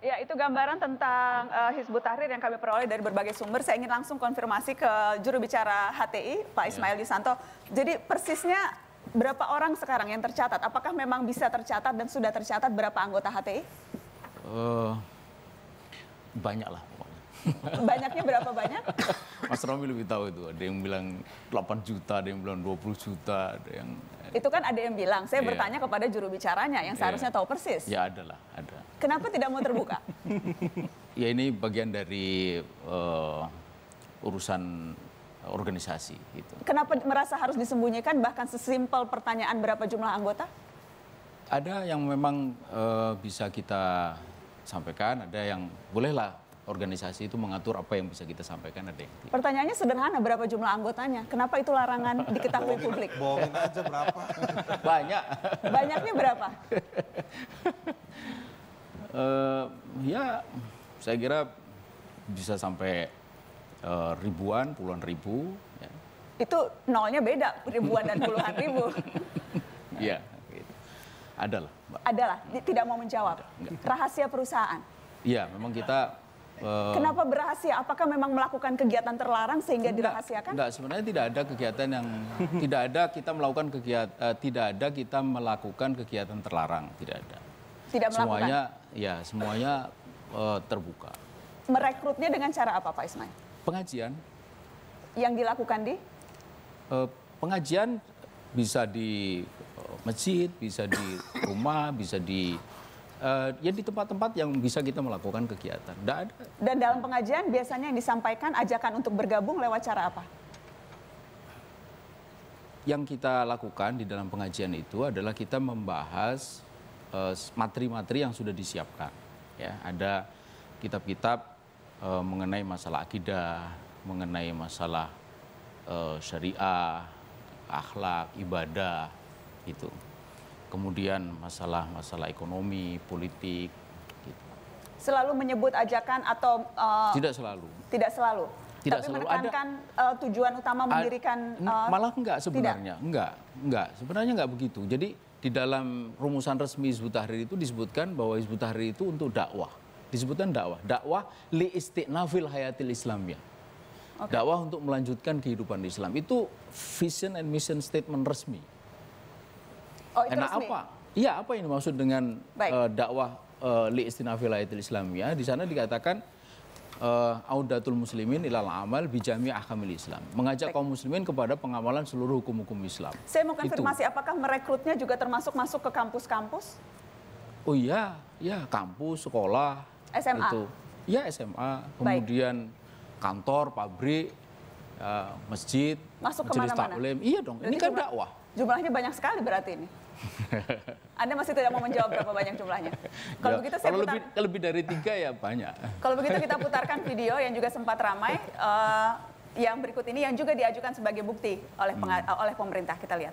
Ya, itu gambaran tentang Hizbut Tahrir yang kami peroleh dari berbagai sumber. Saya ingin langsung konfirmasi ke juru bicara HTI, Pak Ismail Yusanto. Jadi persisnya berapa orang sekarang yang tercatat? Apakah memang bisa tercatat dan sudah tercatat berapa anggota HTI? Banyak lah pokoknya. Banyaknya berapa banyak? Mas Romi lebih tahu itu. Ada yang bilang 8 juta, ada yang bilang 20 juta, ada yang... Itu kan ada yang bilang. Saya bertanya kepada juru bicaranya yang seharusnya tahu persis. Ya ada lah, ada. Kenapa tidak mau terbuka? Ya ini bagian dari urusan organisasi itu. Kenapa merasa harus disembunyikan bahkan sesimpel pertanyaan berapa jumlah anggota? Ada yang memang bisa kita sampaikan, ada yang bolehlah organisasi itu mengatur apa yang bisa kita sampaikan, ada yang tidak. Pertanyaannya sederhana, berapa jumlah anggotanya? Kenapa itu larangan diketahui publik? Bohongin aja berapa? Banyak. Banyaknya berapa? Ya saya kira bisa sampai ribuan, puluhan ribu. Ya. Itu nolnya beda, ribuan dan puluhan ribu. Iya, gitu. Adalah, Mbak. Adalah, tidak mau menjawab. Rahasia perusahaan. Iya, memang kita... Kenapa berhasil? Apakah memang melakukan kegiatan terlarang sehingga dirahasiakan? Enggak, sebenarnya tidak ada kegiatan yang tidak ada kita melakukan kegiatan tidak ada kita melakukan kegiatan terlarang, tidak ada. Tidak melakukan. Semuanya terbuka. Merekrutnya dengan cara apa, Pak Ismail? Pengajian. Yang dilakukan di? Pengajian bisa di masjid, bisa di rumah, bisa di ya di tempat-tempat yang bisa kita melakukan kegiatan. Tidak ada. Dan dalam pengajian biasanya yang disampaikan ajakan untuk bergabung lewat cara apa? Yang kita lakukan di dalam pengajian itu adalah kita membahas materi-materi yang sudah disiapkan. Ya, ada kitab-kitab mengenai masalah akidah, mengenai masalah syariah, akhlak, ibadah, itu. Kemudian masalah ekonomi, politik. Gitu. Selalu menyebut ajakan atau... Tidak selalu. Tidak selalu? Tidak tapi selalu. menekankan tujuan utama mendirikan... malah enggak sebenarnya. Tidak? Enggak. Sebenarnya enggak begitu. Jadi di dalam rumusan resmi Hizbut Tahrir itu disebutkan bahwa Hizbut Tahrir itu untuk dakwah. Disebutkan dakwah. Dakwah li istiqnafil hayatil islamiyah. Okay. Dakwah untuk melanjutkan kehidupan Islam. Itu vision and mission statement resmi. Oh, itu Karena resmi? apa? Iya, apa yang dimaksud dengan dakwah li istinafil ayatil islamiyah? Di sana dikatakan audatul muslimin ilal amal bijami ahkamil Islam. Mengajak kaum muslimin kepada pengamalan seluruh hukum-hukum Islam. Saya mau konfirmasi, apakah merekrutnya juga termasuk masuk ke kampus-kampus? Oh iya, ya kampus, sekolah. SMA? Itu. Ya SMA, kemudian kantor, pabrik, masjid, masuk majelis kemana-mana? taklim. Iya dong, ini kan dakwah. Jumlahnya banyak sekali berarti ini. Anda masih tidak mau menjawab berapa banyak jumlahnya. Kalau begitu saya kalau putar... lebih dari 3 ya banyak. Kalau begitu kita putarkan video yang juga sempat ramai yang berikut ini yang juga diajukan sebagai bukti oleh pemerintah. Kita lihat.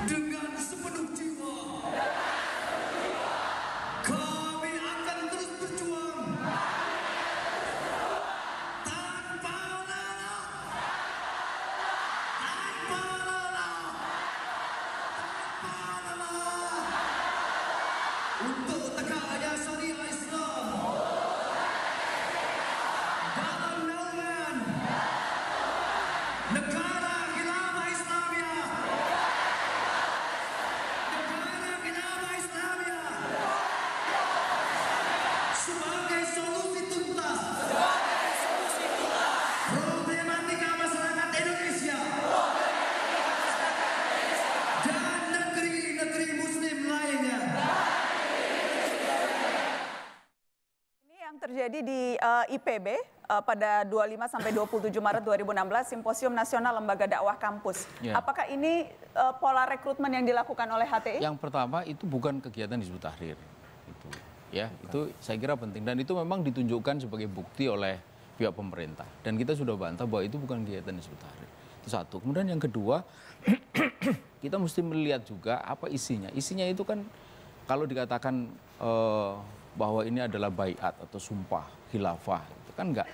Dengan sepenuh jiwa kami akan terus berjuang tanpa lelah, untuk tegaknya syariat Islam dalam naungan negara khilafah Islamiyah. Sebagai solusi tuntas problematika masyarakat Indonesia dan negeri-negeri Muslim lainnya. Ini yang terjadi di IPB pada 25 sampai 27 Maret 2016, Simposium Nasional Lembaga Dakwah Kampus. Ya. Apakah ini pola rekrutmen yang dilakukan oleh HTI? Yang pertama itu bukan kegiatan Hizbut Tahrir. Itu saya kira penting dan itu memang ditunjukkan sebagai bukti oleh pihak pemerintah dan kita sudah bantah bahwa itu bukan kegiatan Hizbut Tahrir. Itu satu. Kemudian yang kedua, kita mesti melihat juga apa isinya. Isinya itu kan kalau dikatakan bahwa ini adalah baiat atau sumpah khilafah, itu kan enggak.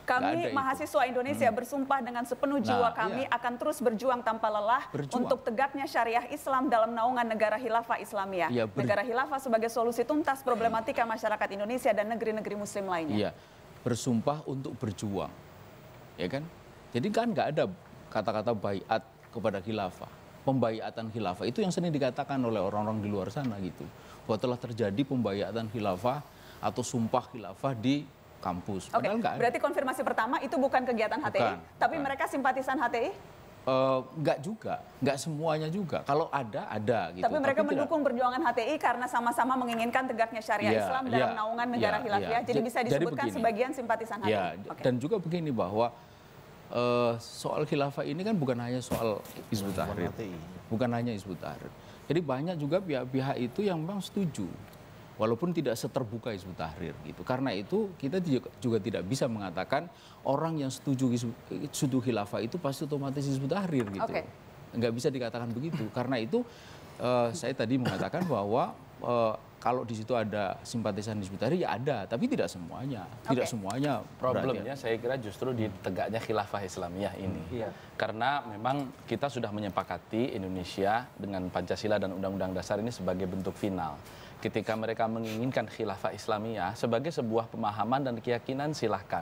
Kami itu. mahasiswa Indonesia bersumpah dengan sepenuh jiwa kami akan terus berjuang tanpa lelah untuk tegaknya syariah Islam dalam naungan negara khilafah Islamiyah. Iya, Negara khilafah sebagai solusi tuntas problematika masyarakat Indonesia dan negeri-negeri muslim lainnya. Iya, bersumpah untuk berjuang. Ya kan? Jadi kan nggak ada kata-kata baiat kepada khilafah. Pembaiatan khilafah itu yang sering dikatakan oleh orang-orang di luar sana gitu. Bahwa telah terjadi pembaiatan khilafah atau sumpah khilafah di kampus. Oke, berarti konfirmasi pertama itu bukan kegiatan HTI, tapi mereka simpatisan HTI? Enggak juga, enggak semuanya juga. Kalau ada gitu. Tapi mereka mendukung perjuangan HTI karena sama-sama menginginkan tegaknya syariah Islam dalam naungan negara khilafah. Jadi bisa disebutkan sebagian simpatisan HTI. Ya, dan juga begini bahwa soal khilafah ini kan bukan hanya soal Hizbut Tahrir, bukan hanya Hizbut Tahrir. Jadi banyak juga pihak-pihak itu yang memang setuju. Walaupun tidak seterbuka Hizbut Tahrir gitu. Karena itu kita juga tidak bisa mengatakan orang yang setuju khilafah itu pasti otomatis Hizbut Tahrir gitu. Nggak bisa dikatakan begitu. Karena itu saya tadi mengatakan bahwa kalau di situ ada simpatisan Hizbut Tahrir ya ada, tapi tidak semuanya. Tidak semuanya. Problemnya saya kira justru di tegaknya khilafah Islamiyah ini. Karena memang kita sudah menyepakati Indonesia dengan Pancasila dan Undang-Undang Dasar ini sebagai bentuk final. Ketika mereka menginginkan khilafah Islamiyah sebagai sebuah pemahaman dan keyakinan silahkan.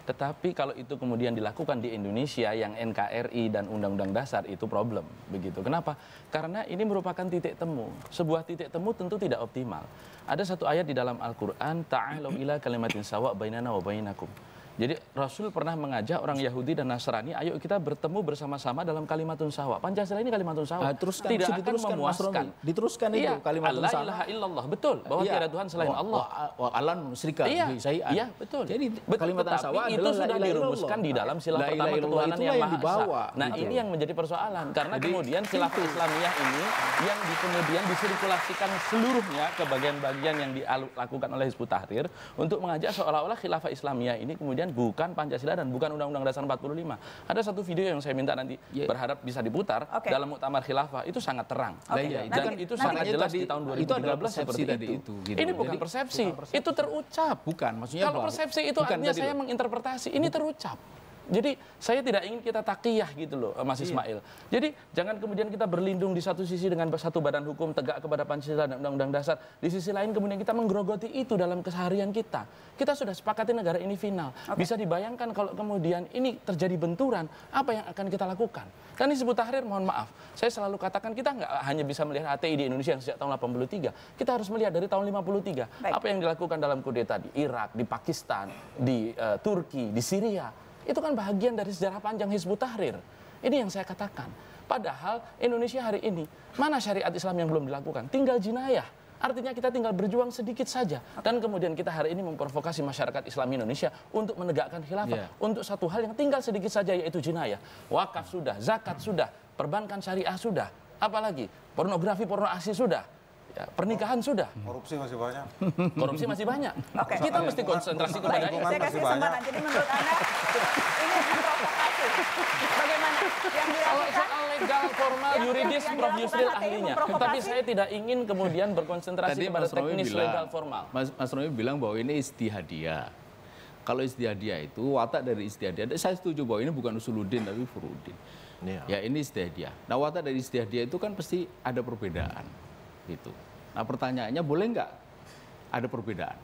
Tetapi kalau itu kemudian dilakukan di Indonesia yang NKRI dan Undang-Undang Dasar itu problem. Begitu. Kenapa? Karena ini merupakan titik temu. Sebuah titik temu tentu tidak optimal. Ada satu ayat di dalam Al-Quran, ta'alau ila kalimatin sawa' bainana wa bainakum. Jadi Rasul pernah mengajak orang Yahudi dan Nasrani, ayo kita bertemu bersama-sama dalam kalimatun sawa. Pancasila ini kalimatun sawa. Tidak akan memuaskan. Diteruskan itu kalimatun sawa. La ilaha illallah, betul. Bahwa tiada Tuhan selain Allah. Alan musyrika. Iya, betul. Jadi kalimatun sawa itu sudah dirumuskan di dalam sila pertama ketuhanan yang Maha Esa. Nah ini yang menjadi persoalan. Karena kemudian khilafah Islamiyah ini yang kemudian disirkulasikan seluruhnya ke bagian-bagian yang dilakukan oleh Hizbut Tahrir untuk mengajak seolah-olah khilafah Islamiyah ini kemudian bukan Pancasila dan bukan Undang-Undang Dasar 45. Ada satu video yang saya minta nanti berharap bisa diputar dalam Muktamar Khilafah, itu sangat terang. Dan itu sangat jelas di tahun 2013 seperti itu. Ini bukan persepsi, itu terucap. Bukan, maksudnya kalau persepsi itu artinya saya menginterpretasi, ini terucap. Jadi saya tidak ingin kita takiyah gitu loh Mas Ismail. Jadi jangan kemudian kita berlindung di satu sisi dengan satu badan hukum tegak kepada Pancasila dan Undang-Undang Dasar. Di sisi lain kemudian kita menggerogoti itu dalam keseharian kita. Kita sudah sepakati negara ini final. Bisa dibayangkan kalau kemudian ini terjadi benturan, apa yang akan kita lakukan? Dan Hizbut Tahrir, mohon maaf, saya selalu katakan kita nggak hanya bisa melihat HTI di Indonesia yang sejak tahun 83. Kita harus melihat dari tahun 53. Apa yang dilakukan dalam kudeta di Irak, di Pakistan, di Turki, di Syria. Itu kan bahagian dari sejarah panjang Hizbut Tahrir. Ini yang saya katakan. Padahal Indonesia hari ini, mana syariat Islam yang belum dilakukan? Tinggal jinayah. Artinya kita tinggal berjuang sedikit saja. Dan kemudian kita hari ini memprovokasi masyarakat Islam Indonesia untuk menegakkan khilafah. Untuk satu hal yang tinggal sedikit saja, yaitu jinayah. Wakaf sudah, zakat sudah, perbankan syariah sudah. Apalagi pornografi, pornoaksi sudah. Ya, pernikahan sudah. Korupsi masih banyak. Korupsi masih banyak. Kita mesti konsentrasi kepada itu. Saya kasih kesempatan. Jadi menurut Anda ini memprovokasi. Bagaimana yang dilakukan? Soal legal, formal, yuridis, Prof. Yusril ahlinya. Tapi saya tidak ingin kemudian berkonsentrasi kepada teknis legal formal. Mas Romi bilang bahwa ini istihadiyah. Kalau istihadiyah itu watak dari istihadiyah. Saya setuju bahwa ini bukan usuluddin tapi furuddin. Ya ini istihadiyah. Nah watak dari istihadiyah itu kan pasti ada perbedaan. Gitu. Nah pertanyaannya boleh nggak ada perbedaan?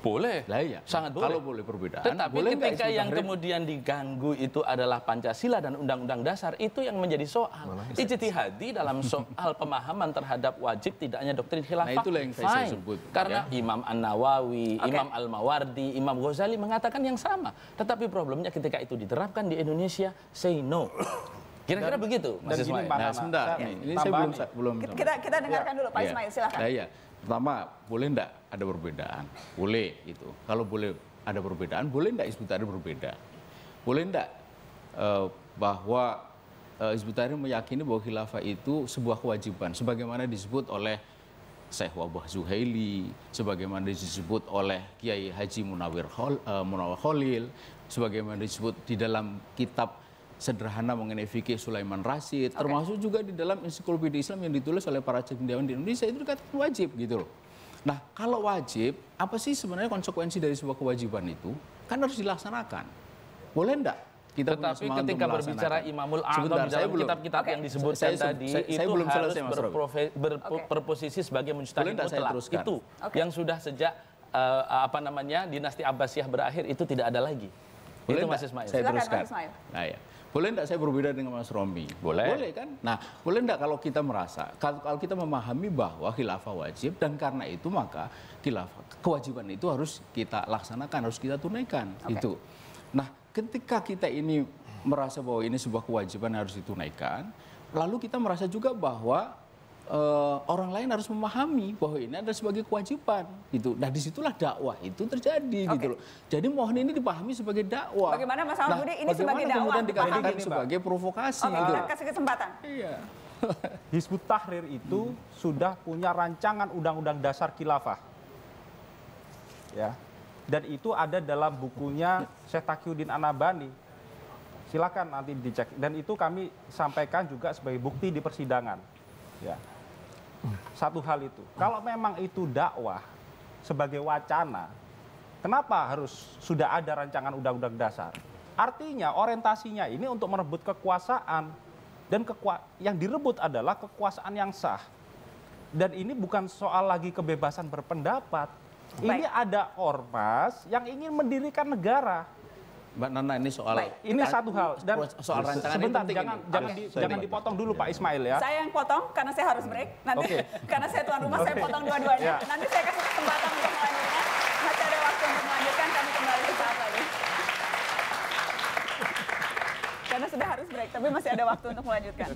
Boleh, ya. Sangat boleh. Kalau boleh perbedaan, tetapi boleh ketika yang kemudian diganggu itu adalah Pancasila dan Undang-Undang Dasar, itu yang menjadi soal. Ijtihadi dalam soal pemahaman terhadap wajib tidaknya doktrin khilafah. Nah itulah yang saya sebut. Karena Imam An-Nawawi, Imam Al-Mawardi, Imam Ghazali mengatakan yang sama. Tetapi problemnya ketika itu diterapkan di Indonesia, say no. Kira-kira begitu, Mas Ismail. Nah, sebentar. Ini saya belum. Kita dengarkan dulu, Pak Ismail, silakan. Nah, iya. Pertama, boleh enggak ada perbedaan? Boleh, itu. Kalau boleh ada perbedaan, boleh enggak Hizbut Tahrir berbeda? Boleh enggak bahwa Hizbut Tahrir meyakini bahwa khilafah itu sebuah kewajiban, sebagaimana disebut oleh Syekh Wabah Zuhaili, sebagaimana disebut oleh Kiai Haji Munawir Khalil, sebagaimana disebut di dalam kitab sederhana mengenai fikih Sulaiman Rasyid, termasuk juga di dalam ensiklopedia Islam yang ditulis oleh para cendekiawan di Indonesia itu dikatakan wajib gitu loh. Nah kalau wajib, apa sih sebenarnya konsekuensi dari sebuah kewajiban itu? kan harus dilaksanakan. Boleh enggak? Kita punya Tetapi semangat ketika untuk berbicara melaksanakan? Imamul A'zam Sebentar, di saya dalam belum. kitab-kitab yang disebutkan tadi, saya itu belum harus selesai, Mas Robi. berposisi sebagai Boleh mujtahid enggak saya mutlak. teruskan? Itu yang sudah sejak dinasti Abbasiyah berakhir itu tidak ada lagi. Boleh Itu enggak Mas Ismail. saya Silakan, teruskan. Mas Ismail. Nah, ya. Boleh enggak saya berbeda dengan Mas Romi? Boleh. Boleh kan? Nah, boleh enggak kalau kita merasa, kalau kita memahami bahwa khilafah wajib dan karena itu maka khilafah, kewajiban itu harus kita laksanakan, harus kita tunaikan. Itu. Nah, ketika kita ini merasa bahwa ini sebuah kewajiban yang harus ditunaikan, lalu kita merasa juga bahwa orang lain harus memahami bahwa ini adalah sebagai kewajiban gitu. Nah, disitulah dakwah itu terjadi gitu loh. Jadi mohon ini dipahami sebagai dakwah. Bagaimana Mas Ahmad Budi ini sebagai bagaimana dakwah? kemudian dikatakan Dipahami. sebagai provokasi Oke, gitu. kita kasih kesempatan. Iya. Hizbut Tahrir itu sudah punya rancangan undang-undang dasar khilafah. Ya. Dan itu ada dalam bukunya Syekh Taqiyuddin An-Nabhani. Silakan nanti dicek. Dan itu kami sampaikan juga sebagai bukti di persidangan. Ya. Satu hal itu. Kalau memang itu dakwah sebagai wacana, kenapa harus sudah ada rancangan undang-undang dasar? Artinya orientasinya ini untuk merebut kekuasaan dan yang direbut adalah kekuasaan yang sah. Dan ini bukan soal lagi kebebasan berpendapat. Ini ada ormas yang ingin mendirikan negara. Mbak Nana, ini soal Ini satu hal dan soal rancangan ini sebentar penting jangan ini. jangan, Harus jangan saya dipotong dulu Pak Ismail ya. Saya yang potong karena saya harus break. Nanti Oke. karena saya tuan rumah saya potong dua-duanya. Ya. Nanti saya kasih kesempatan untuk melanjutkan. Masih ada waktu untuk melanjutkan, kami kembali sesaat lagi. Karena sudah harus break, tapi masih ada waktu untuk melanjutkan.